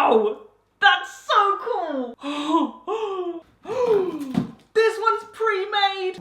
Wow! That's so cool! This one's pre-made!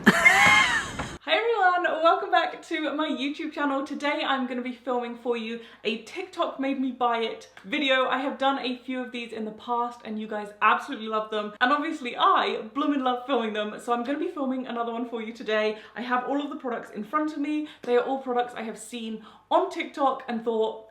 Hi everyone, welcome back to my YouTube channel. Today I'm going to be filming for you a TikTok made me buy it video. I have done a few of these in the past and you guys absolutely love them. And obviously I bloomin' love filming them, so I'm going to be filming another one for you today. I have all of the products in front of me. They are all products I have seen on TikTok and thought,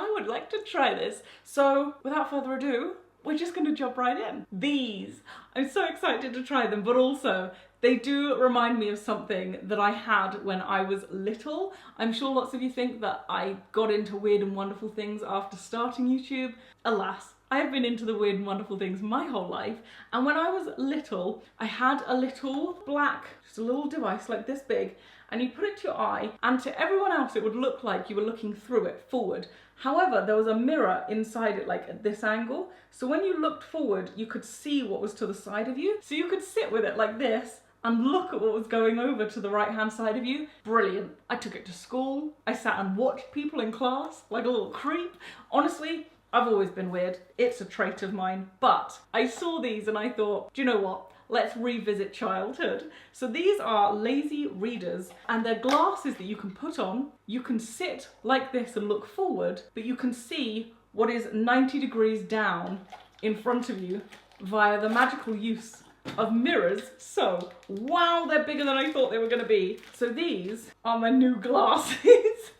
I would like to try this. So without further ado, we're just going to jump right in. These, I'm so excited to try them, but also they do remind me of something that I had when I was little. I'm sure lots of you think that I got into weird and wonderful things after starting YouTube. Alas, I have been into the weird and wonderful things my whole life. And when I was little, I had a little black, just a little device like this big, and you put it to your eye, and to everyone else it would look like you were looking through it forward. However, there was a mirror inside it, like at this angle. So when you looked forward, you could see what was to the side of you. So you could sit with it like this and look at what was going over to the right-hand side of you. Brilliant. I took it to school. I sat and watched people in class like a little creep. Honestly, I've always been weird. It's a trait of mine. But I saw these and I thought, do you know what? Let's revisit childhood. So these are lazy readers and they're glasses that you can put on. You can sit like this and look forward, but you can see what is 90 degrees down in front of you via the magical use of mirrors. So, wow, they're bigger than I thought they were gonna be. So these are my new glasses.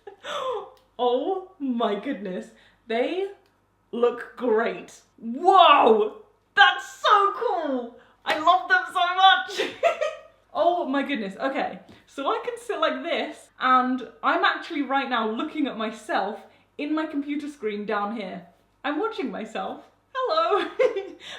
Oh my goodness. They look great. Whoa, that's so cool. I love them so much. Oh my goodness. Okay, so I can sit like this and I'm actually right now looking at myself in my computer screen down here. I'm watching myself. Hello.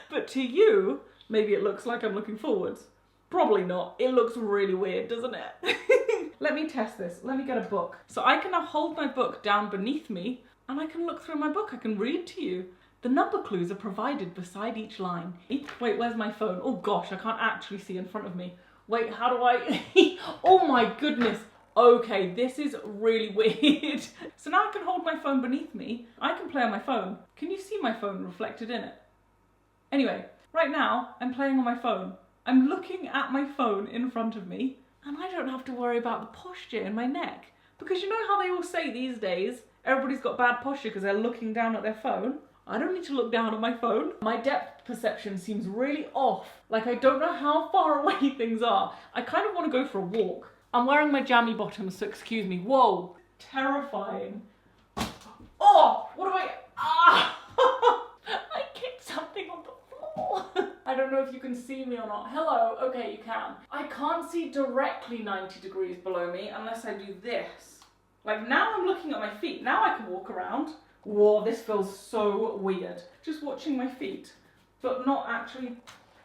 But to you, maybe it looks like I'm looking forwards. Probably not. It looks really weird, doesn't it? Let me test this. Let me get a book. So I can now hold my book down beneath me and I can look through my book. I can read to you. The number clues are provided beside each line. Wait, where's my phone? Oh gosh, I can't actually see in front of me. Wait, how do I? Oh my goodness. Okay, this is really weird. So now I can hold my phone beneath me. I can play on my phone. Can you see my phone reflected in it? Anyway, right now I'm playing on my phone. I'm looking at my phone in front of me and I don't have to worry about the posture in my neck. Because you know how they all say these days, everybody's got bad posture because they're looking down at their phone? I don't need to look down at my phone. My depth perception seems really off. Like I don't know how far away things are. I kind of want to go for a walk. I'm wearing my jammy bottoms, so excuse me. Whoa, terrifying. Oh, what do I kicked something on the floor. I don't know if you can see me or not. Hello, okay, you can. I can't see directly 90 degrees below me unless I do this. Like now I'm looking at my feet. Now I can walk around. Whoa, this feels so weird. Just watching my feet, but not actually.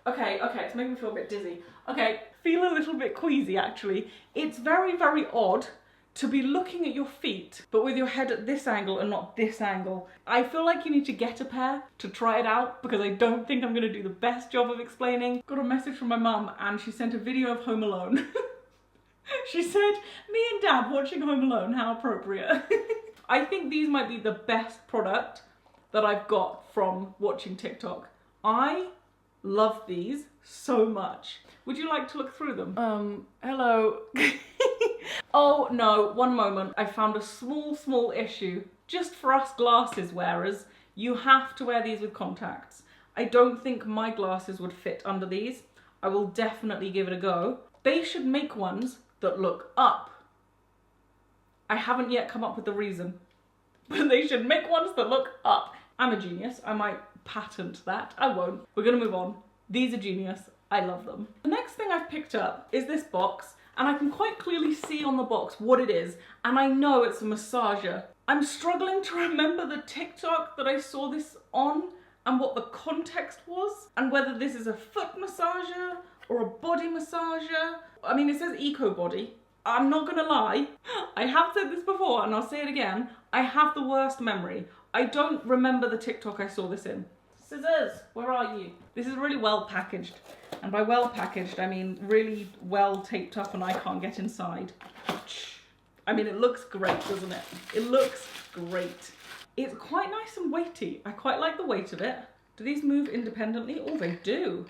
Okay, it's making me feel a bit dizzy. Okay, feel a little bit queasy actually. It's very, very odd to be looking at your feet, but with your head at this angle and not this angle. I feel like you need to get a pair to try it out because I don't think I'm gonna do the best job of explaining. Got a message from my mum and she sent a video of Home Alone. She said, me and Dad watching Home Alone, how appropriate. I think these might be the best product that I've got from watching TikTok. I love these so much. Would you like to look through them? Hello. Oh no, one moment. I found a small issue. Just for us glasses wearers, you have to wear these with contacts. I don't think my glasses would fit under these. I will definitely give it a go. They should make ones that look up. I haven't yet come up with the reason, but they should make ones that look up. I'm a genius. I might patent that. I won't. We're gonna move on. These are genius. I love them. The next thing I've picked up is this box, and I can quite clearly see on the box what it is, and I know it's a massager. I'm struggling to remember the TikTok that I saw this on and what the context was, and whether this is a foot massager or a body massager. I mean, it says eco body. I'm not gonna lie, I have said this before and I'll say it again, I have the worst memory. I don't remember the TikTok I saw this in. Scissors, where are you? This is really well packaged. And by well packaged, I mean really well taped up and I can't get inside. I mean, it looks great, doesn't it? It looks great. It's quite nice and weighty. I quite like the weight of it. Do these move independently? Oh, they do.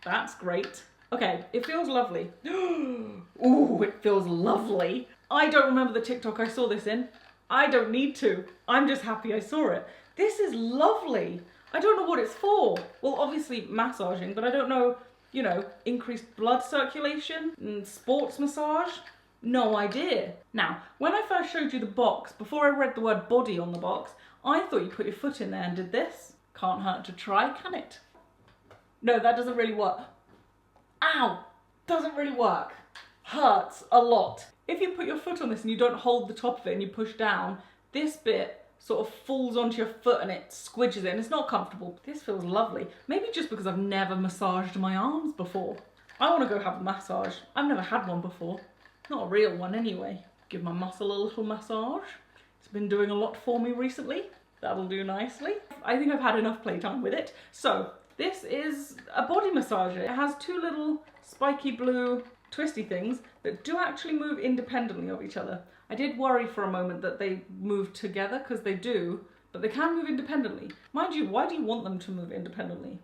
That's great. Okay, it feels lovely. Ooh, it feels lovely. I don't remember the TikTok I saw this in. I don't need to. I'm just happy I saw it. This is lovely. I don't know what it's for. Well, obviously massaging, but I don't know, you know, increased blood circulation and sports massage. No idea. Now, when I first showed you the box, before I read the word body on the box, I thought you put your foot in there and did this. Can't hurt to try, can it? No, that doesn't really work. Ow! Doesn't really work. Hurts a lot. If you put your foot on this and you don't hold the top of it and you push down, this bit sort of falls onto your foot and it squidges it and it's not comfortable. This feels lovely. Maybe just because I've never massaged my arms before. I want to go have a massage. I've never had one before. Not a real one anyway. Give my muscle a little massage. It's been doing a lot for me recently. That'll do nicely. I think I've had enough playtime with it. So this is a body massager. It has two little spiky blue twisty things that do actually move independently of each other. I did worry for a moment that they move together, because they do, but they can move independently. Mind you, why do you want them to move independently?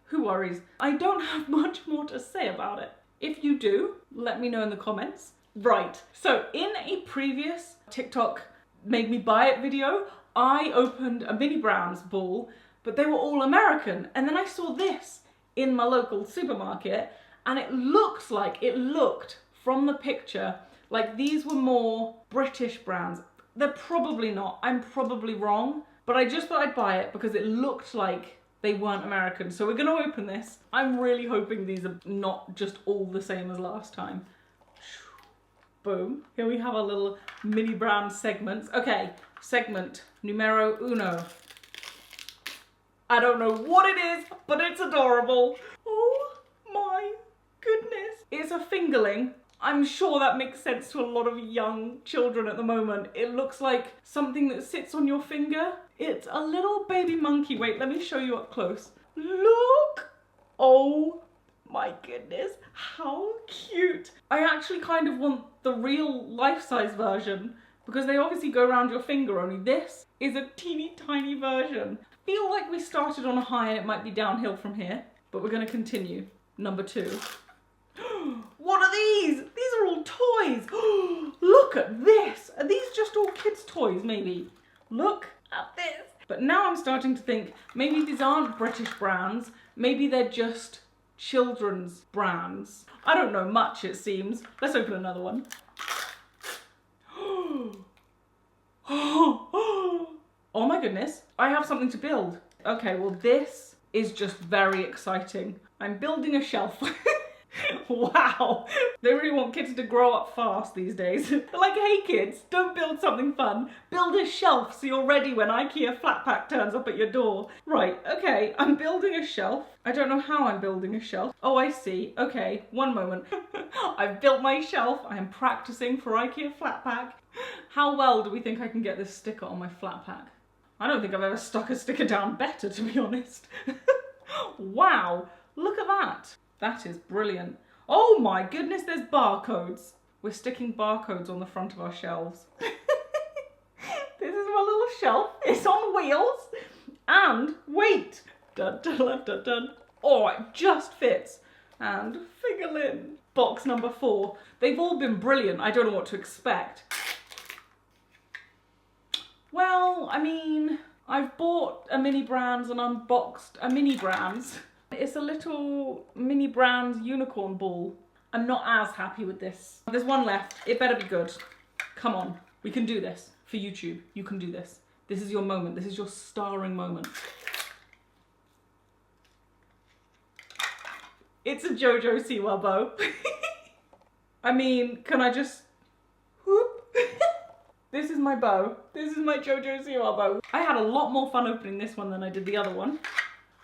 Who worries? I don't have much more to say about it. If you do, let me know in the comments. Right, so in a previous TikTok made me buy it video, I opened a Mini Brands ball, but they were all American. And then I saw this in my local supermarket, and it looked from the picture like these were more British brands. They're probably not. I'm probably wrong, but I just thought I'd buy it because it looked like they weren't American. So we're gonna open this. I'm really hoping these are not just all the same as last time. Boom. Here we have our little Mini Brand segments. Okay, segment numero uno. I don't know what it is, but it's adorable. Oh my goodness. It's a fingerling. I'm sure that makes sense to a lot of young children at the moment. It looks like something that sits on your finger. It's a little baby monkey. Wait, let me show you up close. Look! Oh my goodness, how cute. I actually kind of want the real life-size version because they obviously go around your finger, only this is a teeny tiny version. Feel like we started on a high and it might be downhill from here, but we're gonna continue. Number 2. What are these? These are all toys. Look at this. Are these just all kids' toys, maybe? Look at this. But now I'm starting to think maybe these aren't British brands. Maybe they're just children's brands. I don't know much, it seems. Let's open another one. Oh my goodness. I have something to build. Okay, well this is just very exciting. I'm building a shelf. Wow, they really want kids to grow up fast these days. They're like, hey kids, don't build something fun. Build a shelf so you're ready when IKEA flat pack turns up at your door. Right, okay, I'm building a shelf. I don't know how I'm building a shelf. Oh, I see. Okay, one moment. I've built my shelf. I am practicing for IKEA flat pack. How well do we think I can get this sticker on my flat pack? I don't think I've ever stuck a sticker down better, to be honest. Wow, look at that. That is brilliant. Oh my goodness, there's barcodes. We're sticking barcodes on the front of our shelves. This is my little shelf. It's on wheels. And wait. Dun, dun, dun, dun, dun. Oh, it just fits. And figurine. Box number 4. They've all been brilliant. I don't know what to expect. Well, I mean, I've bought a Mini Brands and unboxed a Mini Brands. It's a little Mini Brands unicorn ball. I'm not as happy with this. There's one left. It better be good. Come on. We can do this. For YouTube, you can do this. This is your moment. This is your starring moment. It's a JoJo Siwa bow. I mean, can I just... whoop? This is my bow. This is my JoJo Siwa bow. I had a lot more fun opening this one than I did the other one.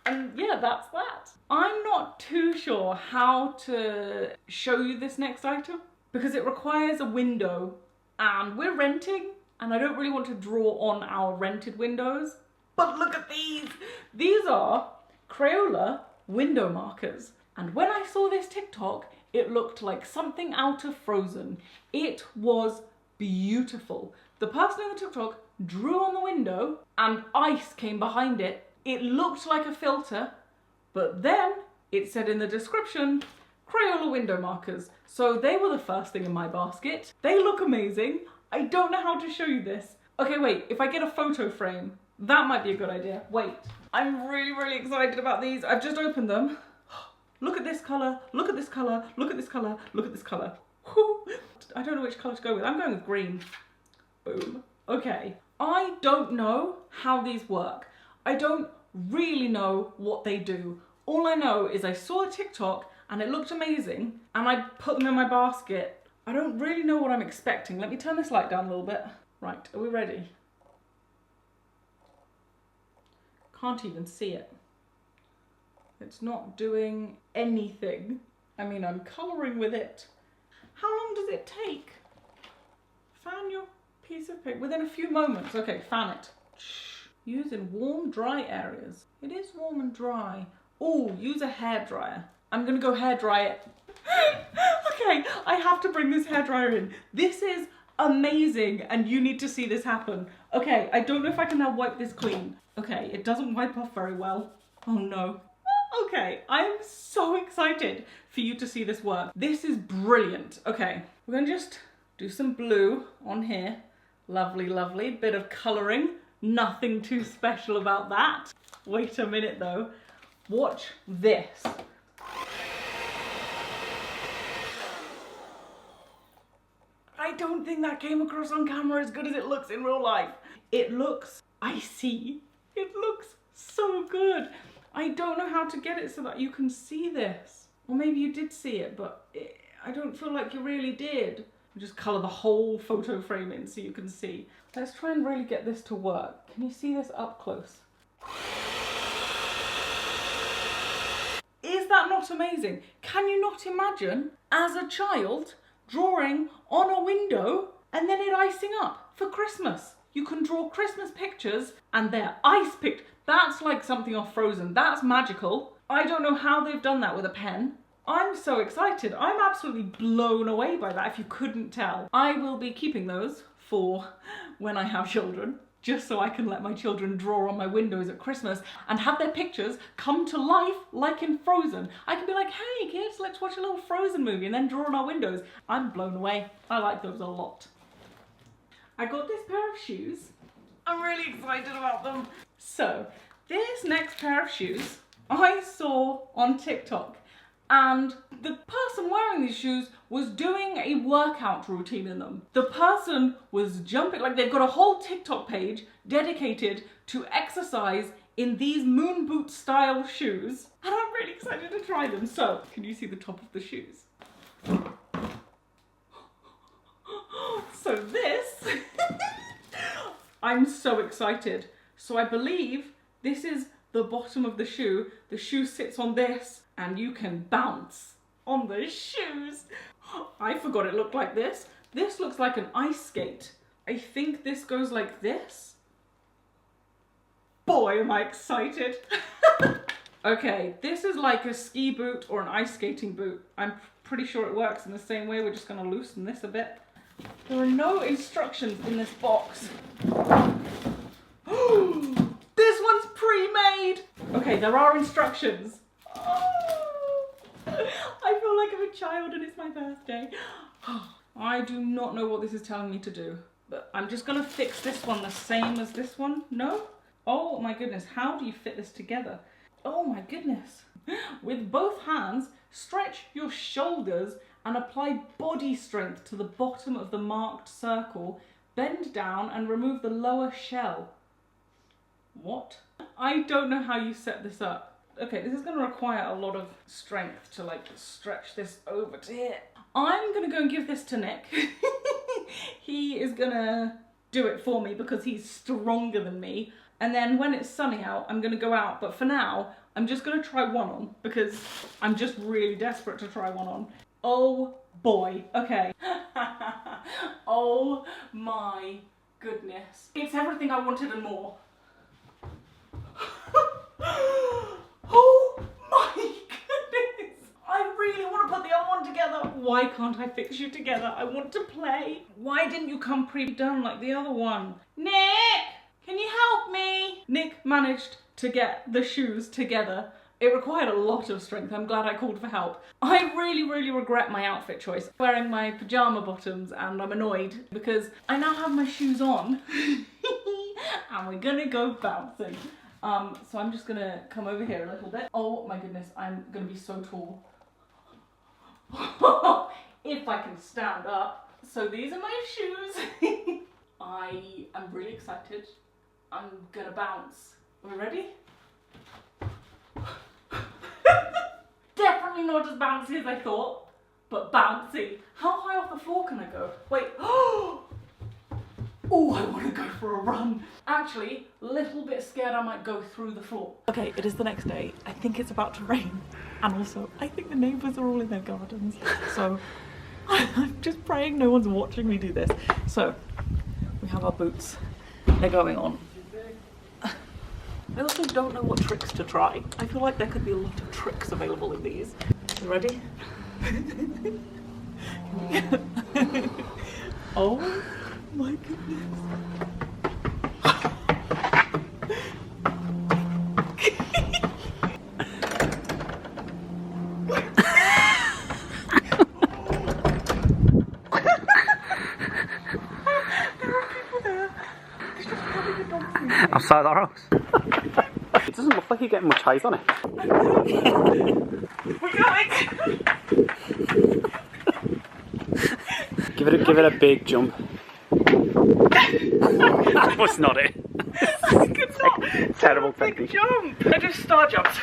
And yeah, that's that. I'm not too sure how to show you this next item because it requires a window and we're renting and I don't really want to draw on our rented windows. But look at these. These are Crayola window markers. And when I saw this TikTok, it looked like something out of Frozen. It was beautiful. The person in the TikTok drew on the window and ice came behind it. It looked like a filter, but then it said in the description, Crayola window markers. So they were the first thing in my basket. They look amazing. I don't know how to show you this. Okay, wait, if I get a photo frame, that might be a good idea. Wait, I'm really, really excited about these. I've just opened them. Look at this color, look at this color, look at this color, look at this color. I don't know which color to go with. I'm going with green. Boom. Okay, I don't know how these work. I don't really know what they do. All I know is I saw a TikTok and it looked amazing and I put them in my basket. I don't really know what I'm expecting. Let me turn this light down a little bit. Right, are we ready? Can't even see it. It's not doing anything. I mean, I'm colouring with it. How long does it take? Fan your piece of paper within a few moments. Okay, fan it. Use in warm, dry areas. It is warm and dry. Oh, use a hairdryer. I'm gonna go hairdry it. Okay, I have to bring this hairdryer in. This is amazing and you need to see this happen. Okay, I don't know if I can now wipe this clean. Okay, it doesn't wipe off very well. Oh no. Okay, I am so excited for you to see this work. This is brilliant. Okay, we're gonna just do some blue on here. Lovely, lovely. Bit of colouring. Nothing too special about that. Wait a minute though. Watch this. I don't think that came across on camera as good as it looks in real life. It looks icy. It looks so good. I don't know how to get it so that you can see this. Or maybe you did see it, but I don't feel like you really did. Just colour the whole photo frame in so you can see. Let's try and really get this to work. Can you see this up close? Is that not amazing? Can you not imagine, as a child, drawing on a window and then it icing up for Christmas? You can draw Christmas pictures and they're ice picked. That's like something off Frozen. That's magical. I don't know how they've done that with a pen. I'm so excited. I'm absolutely blown away by that, if you couldn't tell. I will be keeping those for when I have children, just so I can let my children draw on my windows at Christmas and have their pictures come to life like in Frozen. I can be like, hey kids, let's watch a little Frozen movie and then draw on our windows. I'm blown away. I like those a lot. I got this pair of shoes. I'm really excited about them. So, this next pair of shoes I saw on TikTok, and the person wearing these shoes was doing a workout routine in them. The person was jumping, like they've got a whole TikTok page dedicated to exercise in these moon boot style shoes. And I'm really excited to try them. So, can you see the top of the shoes? So this, I'm so excited. So I believe this is the bottom of the shoe. The shoe sits on this and you can bounce on the shoes. I forgot it looked like this. This looks like an ice skate. I think this goes like this. Boy, am I excited. Okay, this is like a ski boot or an ice skating boot. I'm pretty sure it works in the same way. We're just gonna loosen this a bit. There are no instructions in this box. This one's pre-made. Okay, there are instructions. Oh, I feel like I'm a child and it's my birthday. I do not know what this is telling me to do, but I'm just gonna fix this one the same as this one. No? Oh my goodness, how do you fit this together? Oh my goodness. With both hands, stretch your shoulders and apply body strength to the bottom of the marked circle. Bend down and remove the lower shell. What? I don't know how you set this up. Okay, this is going to require a lot of strength to like stretch this over to here. I'm going to go and give this to Nick. He is going to do it for me because he's stronger than me. And then when it's sunny out, I'm going to go out. But for now, I'm just going to try one on because I'm just really desperate to try one on. Oh boy. Okay. Oh my goodness. It's everything I wanted and more. Oh my goodness. I really want to put the other one together. Why can't I fix you together? I want to play. Why didn't you come pre-done like the other one? Nick! Nick managed to get the shoes together. It required a lot of strength. I'm glad I called for help. I really regret my outfit choice. I'm wearing my pajama bottoms and I'm annoyed because I now have my shoes on and we're gonna go bouncing. So I'm just gonna come over here a little bit. Oh my goodness, I'm gonna be so tall. If I can stand up. So these are my shoes. I am really excited. I'm gonna bounce. Are we ready? Definitely not as bouncy as I thought, but bouncy. How high off the floor can I go? Wait. Oh, I want to go for a run. Actually, a little bit scared I might go through the floor. Okay, it is the next day. I think it's about to rain. And also, I think the neighbours are all in their gardens. So, I'm just praying no one's watching me do this. So, we have our boots. They're going on. I also don't know what tricks to try. I feel like there could be a lot of tricks available in these. You ready? Oh my goodness. Outside our house. It doesn't look like you're getting much height on it. We're going! Give it a big jump. That was not it. I could not. Terrible Big technique. jump. I just star jumped.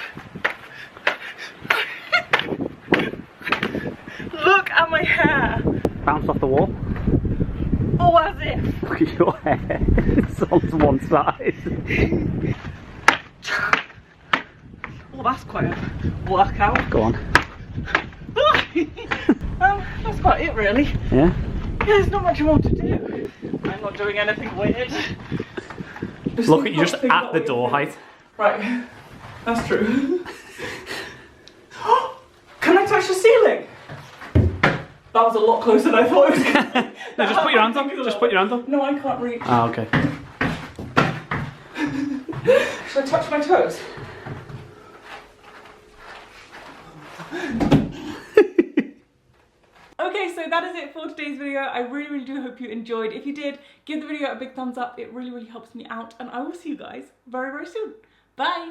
Look at my hair. Bounced off the wall. Oh, as if. Look at your hair. It's on one side. Well, that's quite a workout. Go on. That's about it, really. Yeah? Yeah, there's not much more to do. I'm not doing anything weird. Look at you just at the door height. Right, that's true. Can I touch the ceiling? That was a lot closer than I thought it was going to be. No, just put your hands up. Just put your hands up. No, I can't reach. Ah, okay. Should I touch my toes? Okay, so that is it for today's video. I really do hope you enjoyed. If you did, give the video a big thumbs up. It really helps me out. And I will see you guys very soon. Bye!